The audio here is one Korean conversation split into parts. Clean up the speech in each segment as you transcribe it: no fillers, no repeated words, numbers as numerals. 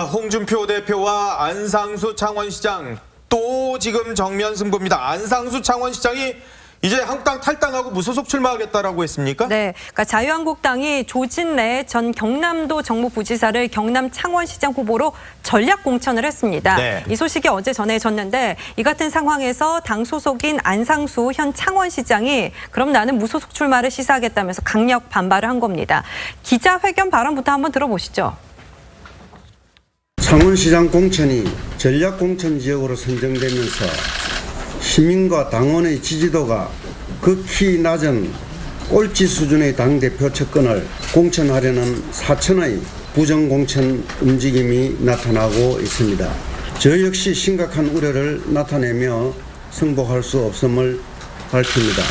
홍준표 대표와 안상수 창원시장 또 지금 정면 승부입니다. 안상수 창원시장이 이제 한국당 탈당하고 무소속 출마하겠다라고 했습니까? 네, 그러니까 자유한국당이 조진래 전 경남도 정무부지사를 경남 창원시장 후보로 전략 공천을 했습니다. 네. 이 소식이 어제 전해졌는데 이 같은 상황에서 당 소속인 안상수 현 창원시장이 그럼 나는 무소속 출마를 시사하겠다면서 강력 반발을 한 겁니다. 기자회견 발언부터 한번 들어보시죠. 창원시장 공천이 전략공천 지역으로 선정되면서 시민과 당원의 지지도가 극히 낮은 꼴찌 수준의 당대표 측근을 공천하려는 사천의 부정공천 움직임이 나타나고 있습니다. 저 역시 심각한 우려를 나타내며 승복할 수 없음을 밝힙니다.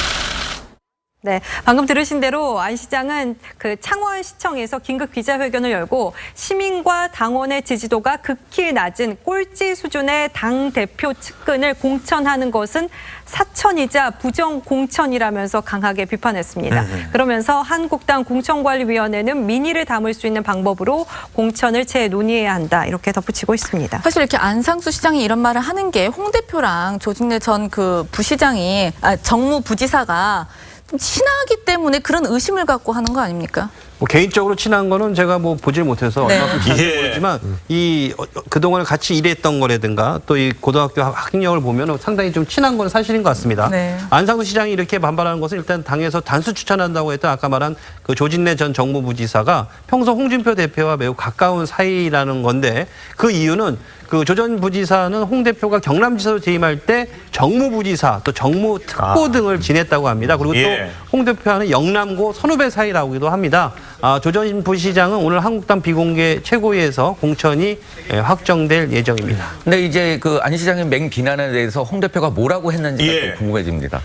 네, 방금 들으신 대로 안 시장은 그 창원시청에서 긴급 기자회견을 열고 시민과 당원의 지지도가 극히 낮은 꼴찌 수준의 당대표 측근을 공천하는 것은 사천이자 부정공천이라면서 강하게 비판했습니다. 그러면서 한국당 공천관리위원회는 민의를 담을 수 있는 방법으로 공천을 재논의해야 한다. 이렇게 덧붙이고 있습니다. 사실 이렇게 안상수 시장이 이런 말을 하는 게 홍 대표랑 조진래 전 그 부시장이 정무부지사가 좀 친하기 때문에 그런 의심을 갖고 하는 거 아닙니까? 뭐 개인적으로 친한 거는 제가 뭐 보질 못해서 네. 얼마큼 친한지 모르지만 이 그동안 같이 일했던 거라든가 또 이 고등학교 학력을 보면 상당히 좀 친한 건 사실인 것 같습니다. 네. 안상수 시장이 이렇게 반발하는 것은 일단 당에서 단수 추천한다고 했던 아까 말한 그 조진래 전 정무부지사가 평소 홍준표 대표와 매우 가까운 사이라는 건데 그 이유는 그 조 전 부지사는 홍 대표가 경남지사로 재임할 때 정무부지사 또 정무특보 등을 지냈다고 합니다. 그리고 예. 또 홍 대표와는 영남고 선후배 사이라고도 합니다. 조 전 부시장은 오늘 한국당 비공개 최고위에서 공천이 확정될 예정입니다. 근데 이제 그 안 시장의 맹비난에 대해서 홍 대표가 뭐라고 했는지가 예. 좀 궁금해집니다.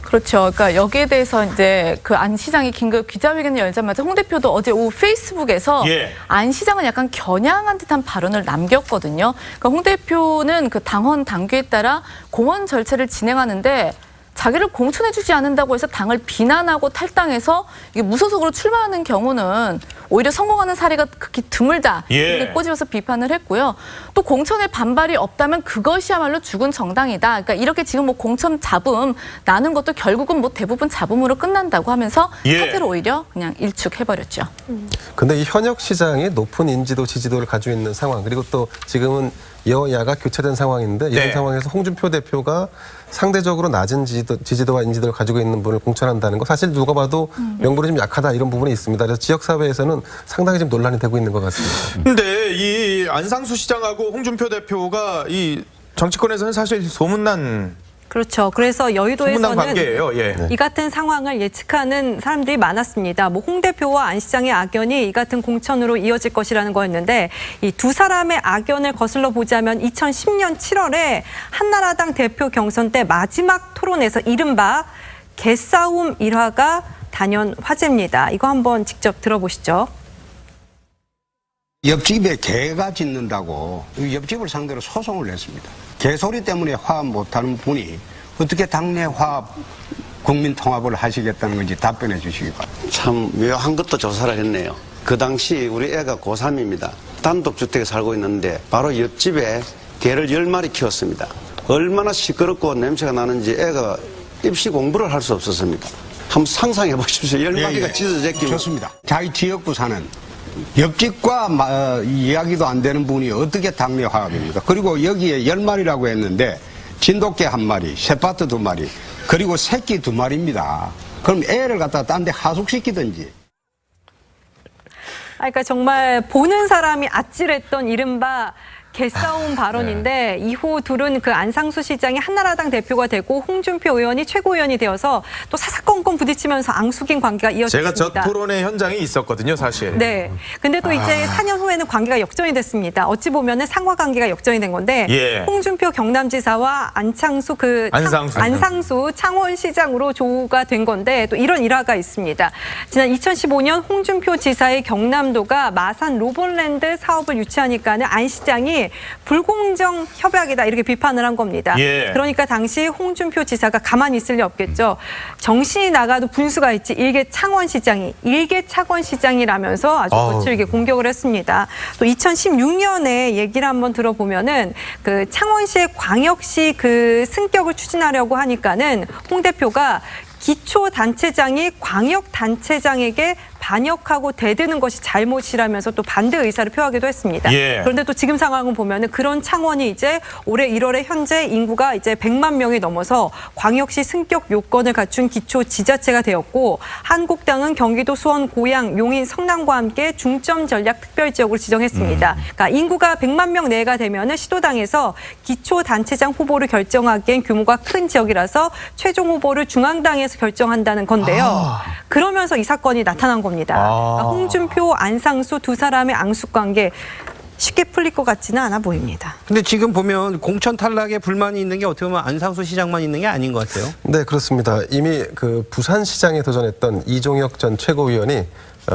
그렇죠. 그러니까 여기에 대해서 이제 그 안 시장이 긴급 기자회견을 열자마자 홍 대표도 어제 오후 페이스북에서 예. 안 시장은 약간 겨냥한 듯한 발언을 남겼거든요. 그러니까 홍 대표는 그 당헌 당규에 따라 공원 절차를 진행하는데 자기를 공천해주지 않는다고 해서 당을 비난하고 탈당해서 이게 무소속으로 출마하는 경우는 오히려 성공하는 사례가 극히 드물다. 예. 이렇게 꼬집어서 비판을 했고요. 또 공천에 반발이 없다면 그것이야말로 죽은 정당이다. 그러니까 이렇게 지금 뭐 공천 잡음 나는 것도 결국은 뭐 대부분 잡음으로 끝난다고 하면서 예. 사태를 오히려 그냥 일축해버렸죠. 근데 이 현역 시장이 높은 인지도, 지지도를 가지고 있는 상황, 그리고 또 지금은 여야가 교체된 상황인데 이런 네. 상황에서 홍준표 대표가 상대적으로 낮은 지지도와 인지도를 가지고 있는 분을 공천한다는 거 사실 누가 봐도 명분이 좀 약하다 이런 부분이 있습니다. 그래서 지역사회에서는 상당히 지금 논란이 되고 있는 것 같습니다. 근데 이 안상수 시장하고 홍준표 대표가 이 정치권에서는 사실 소문난 그렇죠. 그래서 소문난 여의도에서는 관계예요. 예. 이 같은 상황을 예측하는 사람들이 많았습니다. 뭐 홍 대표와 안 시장의 악연이 이 같은 공천으로 이어질 것이라는 거였는데 이 두 사람의 악연을 거슬러 보자면 2010년 7월에 한나라당 대표 경선 때 마지막 토론에서 이른바 개싸움 일화가 단연 화제입니다. 이거 한번 직접 들어보시죠. 옆집에 개가 짖는다고 옆집을 상대로 소송을 냈습니다. 개소리 때문에 화합 못하는 분이 어떻게 당내 화합, 국민 통합을 하시겠다는 건지 답변해 주시기 바랍니다. 참 묘한 것도 조사를 했네요. 그 당시 우리 애가 고3입니다. 단독주택에 살고 있는데 바로 옆집에 개를 10마리 키웠습니다. 얼마나 시끄럽고 냄새가 나는지 애가 입시 공부를 할 수 없었습니다. 한번 상상해 보십시오. 10마리가 짖어 제끼면. 좋습니다. 자기 지역구 사는 옆집과 이야기도 안 되는 분이 어떻게 당내 화합입니까? 그리고 여기에 10마리라고 했는데 진돗개 1마리, 쇠파트 2마리, 그리고 새끼 2마리입니다. 그럼 애를 갖다가 딴 데 하숙시키든지. 그러니까 정말 보는 사람이 아찔했던 이른바 개싸움 발언인데 이후 둘은 그 안상수 시장이 한나라당 대표가 되고 홍준표 의원이 최고위원이 되어서 또 사사건건 부딪히면서 앙숙인 관계가 이어졌습니다. 제가 저 토론회 현장에 있었거든요, 사실. 네. 근데 또 이제 4년 후에는 관계가 역전이 됐습니다. 어찌 보면은 상하 관계가 역전이 된 건데 예. 홍준표 경남지사와 안상수 창원시장으로 조우가 된 건데 또 이런 일화가 있습니다. 지난 2015년 홍준표 지사의 경남도가 마산 로봇랜드 사업을 유치하니까는 안 시장이 당이 불공정 협약이다 이렇게 비판을 한 겁니다. 예. 그러니까 당시 홍준표 지사가 가만히 있을 리 없겠죠. 정신이 나가도 분수가 있지 일개 창원시장이라면서 아주 거칠게 공격을 했습니다. 또 2016년에 얘기를 한번 들어보면은 그 창원시의 광역시 그 승격을 추진하려고 하니까는 홍 대표가 기초단체장이 광역단체장에게 반역하고 대드는 것이 잘못이라면서 또 반대 의사를 표하기도 했습니다. 예. 그런데 또 지금 상황을 보면은 그런 창원이 이제 올해 1월에 현재 인구가 이제 100만 명이 넘어서 광역시 승격 요건을 갖춘 기초지자체가 되었고 한국당은 경기도 수원, 고양, 용인, 성남과 함께 중점 전략 특별지역으로 지정했습니다. 그러니까 인구가 100만 명 내외가 되면은 시도당에서 기초단체장 후보를 결정하기엔 규모가 큰 지역이라서 최종 후보를 중앙당에서 결정한다는 건데요. 그러면서 이 사건이 나타난 겁니다. 그러니까 홍준표, 안상수 두 사람의 앙숙 관계 쉽게 풀릴 것 같지는 않아 보입니다. 근데 지금 보면 공천 탈락에 불만이 있는 게 어떻게 보면 안상수 시장만 있는 게 아닌 것 같아요. 네, 그렇습니다. 이미 그 부산시장에 도전했던 이종혁 전 최고위원이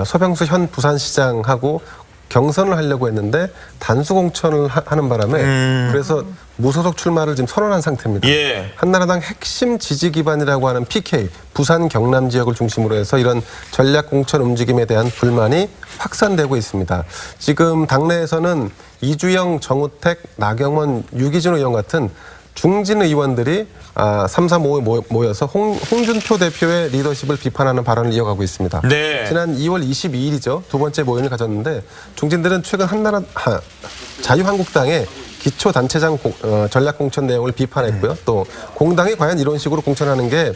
서병수 현 부산시장하고 경선을 하려고 했는데 단수 공천을 하는 바람에 그래서 무소속 출마를 지금 선언한 상태입니다. 예. 한나라당 핵심 지지 기반이라고 하는 PK, 부산 경남 지역을 중심으로 해서 이런 전략 공천 움직임에 대한 불만이 확산되고 있습니다. 지금 당내에서는 이주영, 정우택, 나경원, 유기준 의원 같은 중진 의원들이 335에 모여서 홍준표 대표의 리더십을 비판하는 발언을 이어가고 있습니다. 네. 지난 2월 22일이죠. 두 번째 모임을 가졌는데 중진들은 최근 자유한국당의 기초단체장 전략 공천 내용을 비판했고요. 또 공당이 과연 이런 식으로 공천하는 게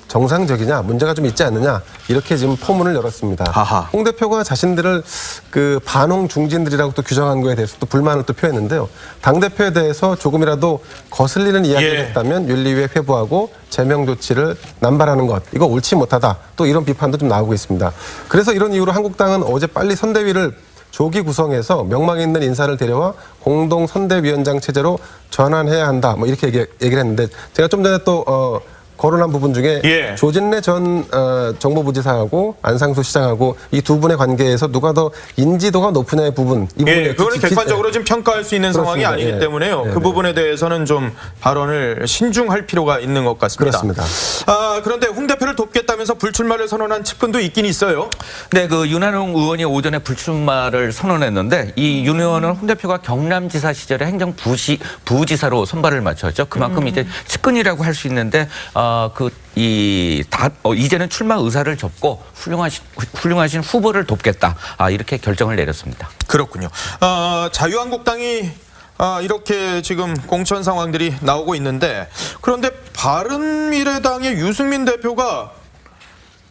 정상적이냐, 문제가 좀 있지 않느냐 이렇게 지금 포문을 열었습니다. 아하. 홍 대표가 자신들을 그 반홍 중진들이라고 또 규정한 거에 대해서 또 불만을 또 표했는데요. 당 대표에 대해서 조금이라도 거슬리는 이야기를 예. 했다면 윤리위에 회부하고 제명 조치를 남발하는 것, 이거 옳지 못하다. 또 이런 비판도 좀 나오고 있습니다. 그래서 이런 이유로 한국당은 어제 빨리 선대위를 조기 구성해서 명망 있는 인사를 데려와 공동 선대위원장 체제로 전환해야 한다. 뭐 이렇게 얘기를 했는데 제가 좀 전에 또 거론한 부분 중에 예. 조진래 전 정무부지사하고 안상수 시장하고 이 두 분의 관계에서 누가 더 인지도가 높으냐의 부분. 이 부분에 그거는 객관적으로 지금 평가할 수 있는 상황이 그렇습니다. 아니기 예. 때문에요. 네, 그 네. 부분에 대해서는 좀 발언을 신중할 필요가 있는 것 같습니다. 그렇습니다. 그런데 홍 대표를 돕겠다면서 불출마를 선언한 측근도 있긴 있어요. 네, 그 윤한홍 의원이 오전에 불출마를 선언했는데 이 윤 의원은 홍 대표가 경남지사 시절에 행정부지사로 선발을 마쳤죠. 그만큼 이제 측근이라고 할 수 있는데 이제는 출마 의사를 접고 훌륭하신 후보를 돕겠다. 이렇게 결정을 내렸습니다. 그렇군요. 자유한국당이 이렇게 지금 공천 상황들이 나오고 있는데 그런데 바른미래당의 유승민 대표가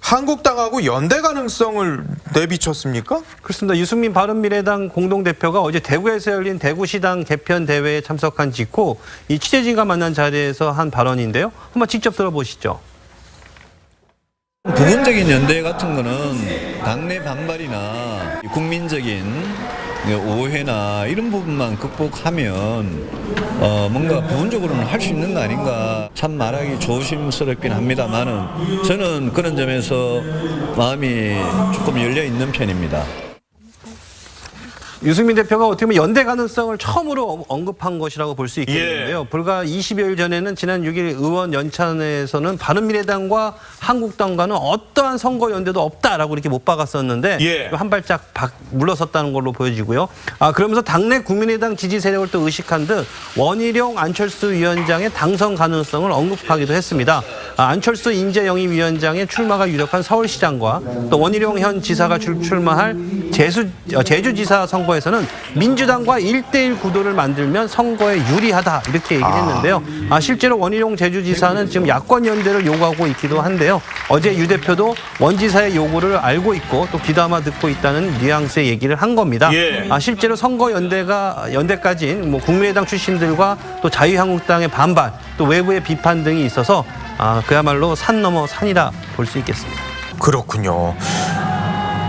한국당하고 연대 가능성을 내비쳤습니까? 그렇습니다. 유승민 바른미래당 공동대표가 어제 대구에서 열린 대구시당 개편 대회에 참석한 직후 이 취재진과 만난 자리에서 한 발언인데요. 한번 직접 들어보시죠. 부분적인 연대 같은 거는 당내 반발이나 국민적인 오해나 이런 부분만 극복하면 뭔가 부분적으로는 할 수 있는 거 아닌가. 참 말하기 조심스럽긴 합니다만은 저는 그런 점에서 마음이 조금 열려 있는 편입니다. 유승민 대표가 어떻게 보면 연대 가능성을 처음으로 언급한 것이라고 볼 수 있겠는데요. 예. 불과 20여일 전에는 지난 6일 의원 연찬회에서는 바른미래당과 한국당과는 어떠한 선거 연대도 없다라고 이렇게 못 박았었는데 예. 한 발짝 물러섰다는 걸로 보여지고요. 그러면서 당내 국민의당 지지 세력을 또 의식한 듯 원희룡 안철수 위원장의 당선 가능성을 언급하기도 했습니다. 안철수 인재영입위원장의 출마가 유력한 서울시장과 또 원희룡 현 지사가 출마할 제주지사 선거에서는 민주당과 1대1 구도를 만들면 선거에 유리하다 이렇게 얘기를 했는데요. 실제로 원희룡 제주지사는 지금 야권 연대를 요구하고 있기도 한데요. 어제 유 대표도 원 지사의 요구를 알고 있고 또 귀담아 듣고 있다는 뉘앙스의 얘기를 한 겁니다. 예. 실제로 선거 연대까지는 뭐 국민의당 출신들과 또 자유한국당의 반발 또 외부의 비판 등이 있어서 그야말로 산 넘어 산이라 볼 수 있겠습니다. 그렇군요.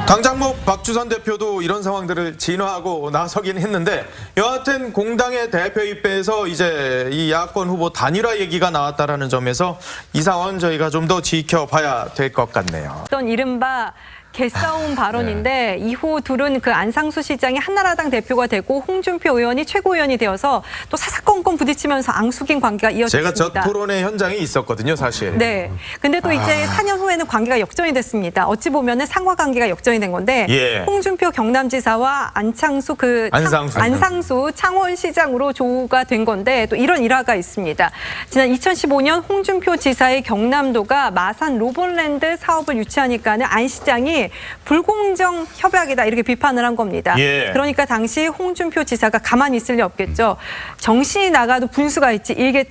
당장 뭐 박주선 대표도 이런 상황들을 진화하고 나서긴 했는데 여하튼 공당의 대표 입배에서 이제 이 야권 후보 단일화 얘기가 나왔다라는 점에서 이 상황은 저희가 좀 더 지켜봐야 될 것 같네요. 어떤 이른바 개싸움 발언인데 이후 둘은 그 안상수 시장이 한나라당 대표가 되고 홍준표 의원이 최고위원이 되어서 또 사사건건 부딪히면서 앙숙인 관계가 이어졌습니다. 제가 저 토론회 현장에 있었거든요, 사실. 네. 근데 또 이제 4년 후에는 관계가 역전이 됐습니다. 어찌 보면은 상하 관계가 역전이 된 건데 예. 홍준표 경남지사와 안상수 창원시장으로 조우가 된 건데 또 이런 일화가 있습니다. 지난 2015년 홍준표 지사의 경남도가 마산 로봇랜드 사업을 유치하니까는 안 시장이 불공정 협약이다 이렇게 비판을 한 겁니다. 예. 그러니까 당시 홍준표 지사가 가만히 있을 리 없겠죠. 정신이 나가도 분수가 있지 일개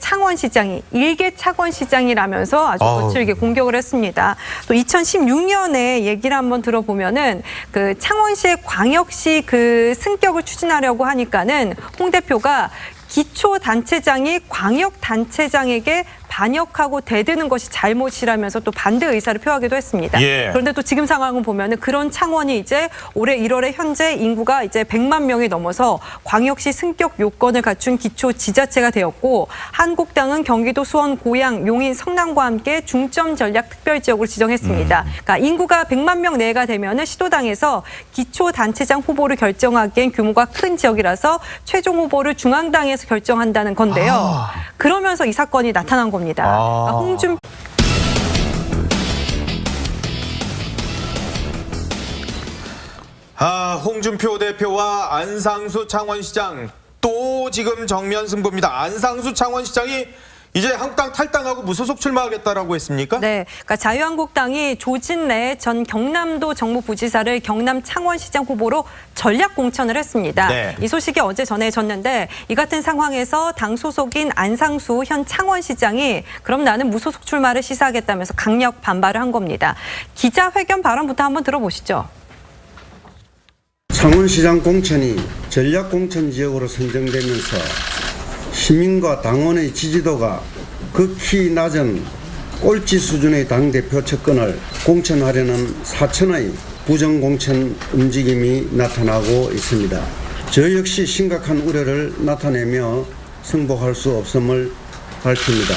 창원시장이라면서 아주 거칠게 공격을 했습니다. 또 2016년에 얘기를 한번 들어보면은 그 창원시의 광역시 그 승격을 추진하려고 하니까는 홍 대표가 기초단체장이 광역단체장에게 반역하고 대드는 것이 잘못이라면서 또 반대 의사를 표하기도 했습니다. 예. 그런데 또 지금 상황을 보면은 그런 창원이 이제 올해 1월에 현재 인구가 이제 100만 명이 넘어서 광역시 승격 요건을 갖춘 기초지자체가 되었고 한국당은 경기도 수원, 고양, 용인, 성남과 함께 중점 전략 특별지역으로 지정했습니다. 그러니까 인구가 100만 명 내외가 되면은 시도당에서 기초단체장 후보를 결정하기엔 규모가 큰 지역이라서 최종 후보를 중앙당에서 결정한다는 건데요. 그러면서 이 사건이 나타난 겁니다. 그러니까 홍준표 대표와 안상수 창원시장 또 지금 정면 승부입니다. 안상수 창원시장이 이제 한국당 탈당하고 무소속 출마하겠다라고 했습니까? 네, 그러니까 자유한국당이 조진래 전 경남도 정무부지사를 경남 창원시장 후보로 전략 공천을 했습니다. 네. 이 소식이 어제 전해졌는데 이 같은 상황에서 당 소속인 안상수 현 창원시장이 그럼 나는 무소속 출마를 시사하겠다면서 강력 반발을 한 겁니다. 기자회견 발언부터 한번 들어보시죠. 창원시장 공천이 전략공천 지역으로 선정되면서 시민과 당원의 지지도가 극히 낮은 꼴찌 수준의 당대표 측근을 공천하려는 사천의 부정공천 움직임이 나타나고 있습니다. 저 역시 심각한 우려를 나타내며 승복할 수 없음을 밝힙니다.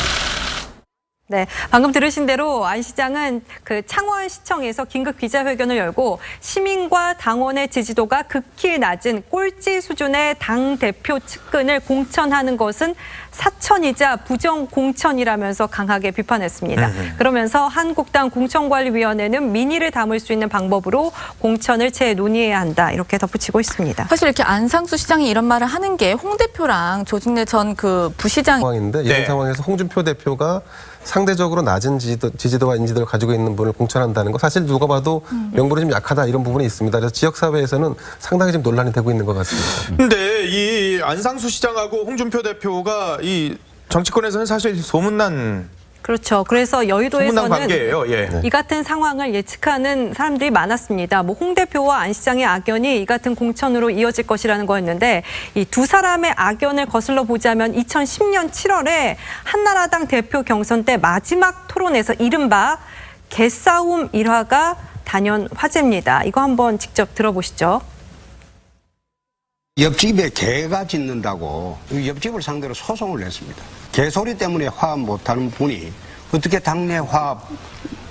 네, 방금 들으신 대로 안 시장은 그 창원시청에서 긴급 기자회견을 열고 시민과 당원의 지지도가 극히 낮은 꼴찌 수준의 당 대표 측근을 공천하는 것은 사천이자 부정 공천이라면서 강하게 비판했습니다. 그러면서 한국당 공천관리위원회는 민의를 담을 수 있는 방법으로 공천을 재논의해야 한다 이렇게 덧붙이고 있습니다. 사실 이렇게 안상수 시장이 이런 말을 하는 게 홍 대표랑 조진래 전 그 부시장 상황인데 이런 네. 상황에서 홍준표 대표가 상대적으로 낮은 지지도와 인지도를 가지고 있는 분을 공천한다는 거 사실 누가 봐도 명분이 좀 약하다 이런 부분이 있습니다. 그래서 지역사회에서는 상당히 지금 논란이 되고 있는 것 같습니다. 근데 이 안상수 시장하고 홍준표 대표가 이 정치권에서는 사실 소문난 그렇죠. 그래서 소문난 여의도에서는 관계예요. 예. 이 같은 상황을 예측하는 사람들이 많았습니다. 뭐 홍 대표와 안 시장의 악연이 이 같은 공천으로 이어질 것이라는 거였는데 이 두 사람의 악연을 거슬러 보자면 2010년 7월에 한나라당 대표 경선 때 마지막 토론에서 이른바 개싸움 일화가 단연 화제입니다. 이거 한번 직접 들어보시죠. 옆집에 개가 짖는다고 옆집을 상대로 소송을 냈습니다. 개소리 때문에 화합 못하는 분이 어떻게 당내 화합,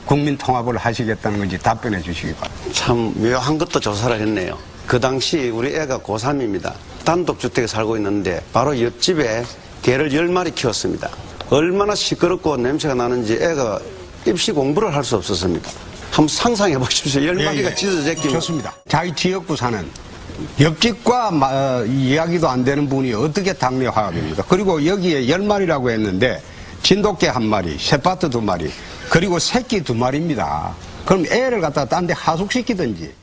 국민 통합을 하시겠다는 건지 답변해 주시기 바랍니다. 참 묘한 것도 조사를 했네요. 그 당시 우리 애가 고3입니다. 단독주택에 살고 있는데 바로 옆집에 개를 10마리 키웠습니다. 얼마나 시끄럽고 냄새가 나는지 애가 입시 공부를 할 수 없었습니다. 한번 상상해 보십시오. 10마리가 짖어 제끼면. 좋습니다. 자기 지역구 사는 옆집과 이야기도 안 되는 분이 어떻게 당내 화합입니까? 그리고 여기에 10마리라고 했는데 진돗개 1마리, 쇠파트 2마리, 그리고 새끼 2마리입니다. 그럼 애를 갖다가 딴 데 하숙시키든지.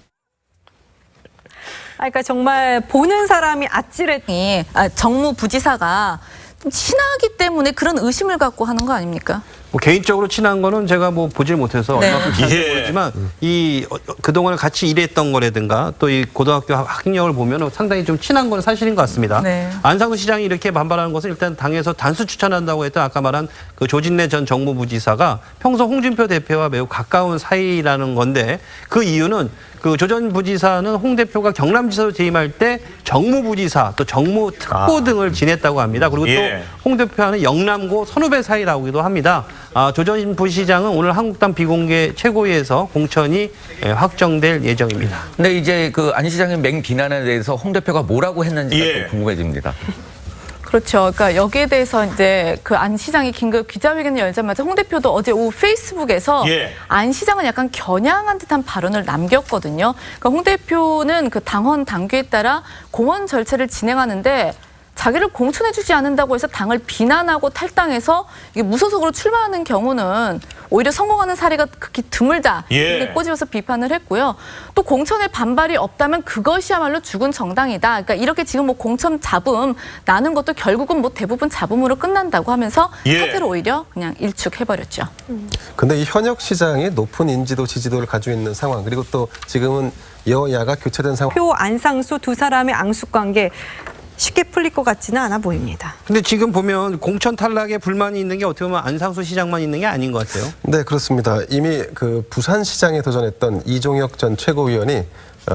그러니까 정말 보는 사람이 아찔해. 정무부지사가 좀 친하기 때문에 그런 의심을 갖고 하는 거 아닙니까? 뭐 개인적으로 친한 거는 제가 뭐 보질 못해서 네. 얼마큼 친한지 모르지만 이 그동안 같이 일했던 거라든가 또 이 고등학교 학력을 보면 상당히 좀 친한 건 사실인 것 같습니다. 네. 안상수 시장이 이렇게 반발하는 것은 일단 당에서 단수 추천한다고 했던 아까 말한 그 조진래 전 정무부지사가 평소 홍준표 대표와 매우 가까운 사이라는 건데 그 이유는 그 조 전 부지사는 홍 대표가 경남지사로 재임할 때 정무부지사 또 정무특보 등을 지냈다고 합니다. 그리고 예. 또 홍 대표와는 영남고 선후배 사이라고도 합니다. 조전 부시장은 오늘 한국당 비공개 최고위에서 공천이 확정될 예정입니다. 근데 이제 그 안 시장의 맹비난에 대해서 홍 대표가 뭐라고 했는지가 예. 또 궁금해집니다. 그렇죠. 그러니까 여기에 대해서 이제 그 안 시장이 긴급 기자회견을 열자마자 홍 대표도 어제 오후 페이스북에서 예. 안 시장은 약간 겨냥한 듯한 발언을 남겼거든요. 그러니까 홍 대표는 그 당헌 당규에 따라 공원 절차를 진행하는데 자기를 공천해주지 않는다고 해서 당을 비난하고 탈당해서 이게 무소속으로 출마하는 경우는 오히려 성공하는 사례가 극히 드물다. 예. 이렇게 꼬집어서 비판을 했고요. 또 공천에 반발이 없다면 그것이야말로 죽은 정당이다. 그러니까 이렇게 지금 뭐 공천 잡음 나는 것도 결국은 뭐 대부분 잡음으로 끝난다고 하면서 예. 사태를 오히려 그냥 일축해버렸죠. 근데 이 현역 시장이 높은 인지도, 지지도를 가지고 있는 상황, 그리고 또 지금은 여야가 교체된 상황. 표 안상수 두 사람의 앙숙 관계 쉽게 풀릴 것 같지는 않아 보입니다. 근데 지금 보면 공천 탈락에 불만이 있는 게 어떻게 보면 안상수 시장만 있는 게 아닌 것 같아요. 네, 그렇습니다. 이미 그 부산시장에 도전했던 이종혁 전 최고위원이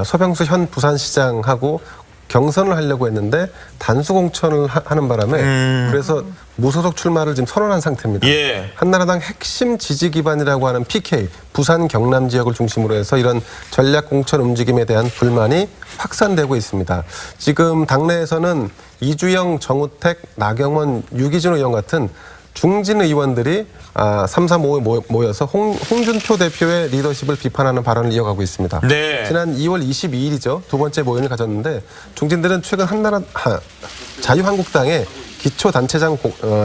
서병수 현 부산시장하고 경선을 하려고 했는데 단수 공천을 하는 바람에 그래서 무소속 출마를 지금 선언한 상태입니다. 예. 한나라당 핵심 지지 기반이라고 하는 PK, 부산 경남 지역을 중심으로 해서 이런 전략 공천 움직임에 대한 불만이 확산되고 있습니다. 지금 당내에서는 이주영, 정우택, 나경원, 유기준 의원 같은 중진 의원들이 335에 모여서 홍준표 대표의 리더십을 비판하는 발언을 이어가고 있습니다. 네. 지난 2월 22일이죠. 두 번째 모임을 가졌는데 중진들은 최근 자유한국당의 기초단체장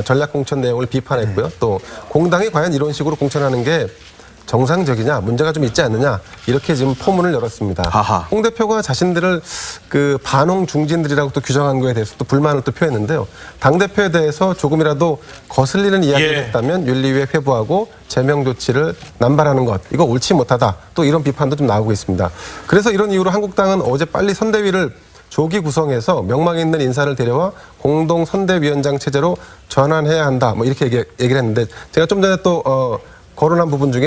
전략공천 내용을 비판했고요. 또 공당이 과연 이런 식으로 공천하는 게 정상적이냐, 문제가 좀 있지 않느냐, 이렇게 지금 포문을 열었습니다. 아하. 홍 대표가 자신들을 그 반홍 중진들이라고 또 규정한 거에 대해서 또 불만을 또 표했는데요. 당대표에 대해서 조금이라도 거슬리는 이야기를 예. 했다면 윤리위에 회부하고 제명 조치를 남발하는 것, 이거 옳지 못하다. 또 이런 비판도 좀 나오고 있습니다. 그래서 이런 이유로 한국당은 어제 빨리 선대위를 조기 구성해서 명망 있는 인사를 데려와 공동 선대위원장 체제로 전환해야 한다. 뭐 이렇게 얘기를 했는데 제가 좀 전에 또 거론한 부분 중에